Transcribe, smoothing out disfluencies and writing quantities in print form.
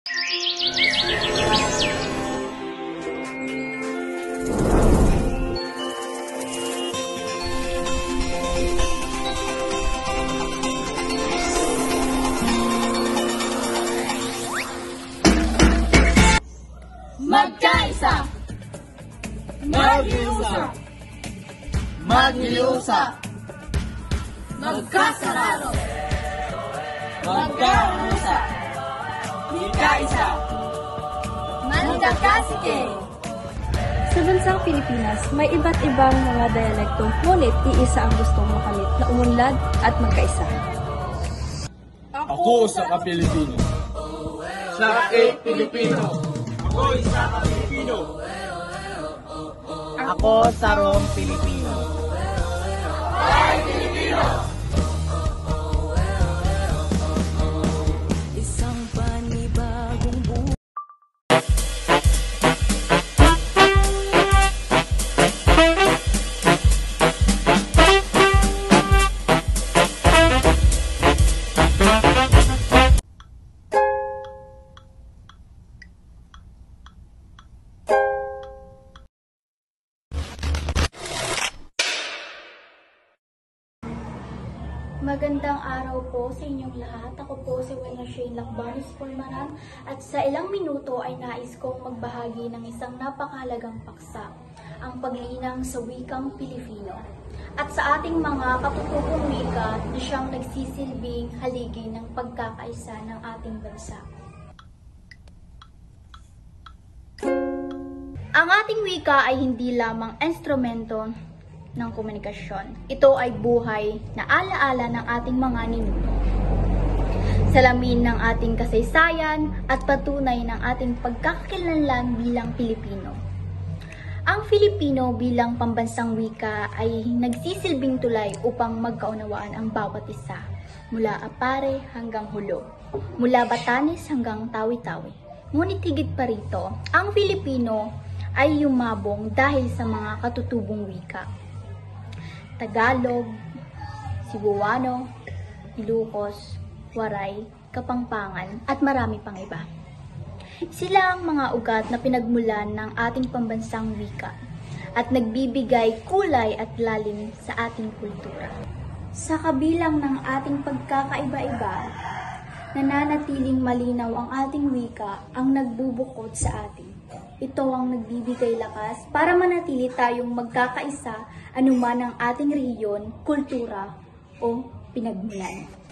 Magkaisa! Maghiusa! Maghiusa! Magkasararo! Magkahusa! Magkaisa! Mandakasike! Sa bansang Pilipinas, may iba't ibang mga dialekto, ngunit iisa ang gustong makamit na umunlad at magkaisa. Ako sa Kapilipino. Sa Pilipino. Ako sa Kapilipino. Ako sa Rome Pilipino. Ay Pilipino! Isang panibagong buhay. Magandang araw po sa inyong lahat. Ako po si Wena Shane Lacbanis Pulmaran at sa ilang minuto ay nais kong magbahagi ng isang napakahalagang paksa, ang paglinang sa wikang Pilipino. At sa ating mga katutubong wika na siyang nagsisilbing haligi ng pagkakaisa ng ating bansa. Ang ating wika ay hindi lamang instrumento ng komunikasyon. Ito ay buhay na alaala ng ating mga ninuno. Salamin ng ating kasaysayan at patunay ng ating pagkakakilanlan bilang Pilipino. Ang Filipino bilang pambansang wika ay nagsisilbing tulay upang magkaunawaan ang bawat isa, mula Apare hanggang Hulo, mula Batanes hanggang Tawi-Tawi. Ngunit higit pa rito, ang Filipino ay yumabong dahil sa mga katutubong wika. Tagalog, Cebuano, Ilocos, Waray, Kapampangan, at marami pang iba. Sila ang mga ugat na pinagmulan ng ating pambansang wika at nagbibigay kulay at lalim sa ating kultura. Sa kabilang ng ating pagkakaiba-iba, nananatiling malinaw ang ating wika ang nagbubukod sa atin. Ito ang nagbibigay lakas para manatili tayong magkakaisa anuman ang ating rehiyon, kultura o pinagmulan.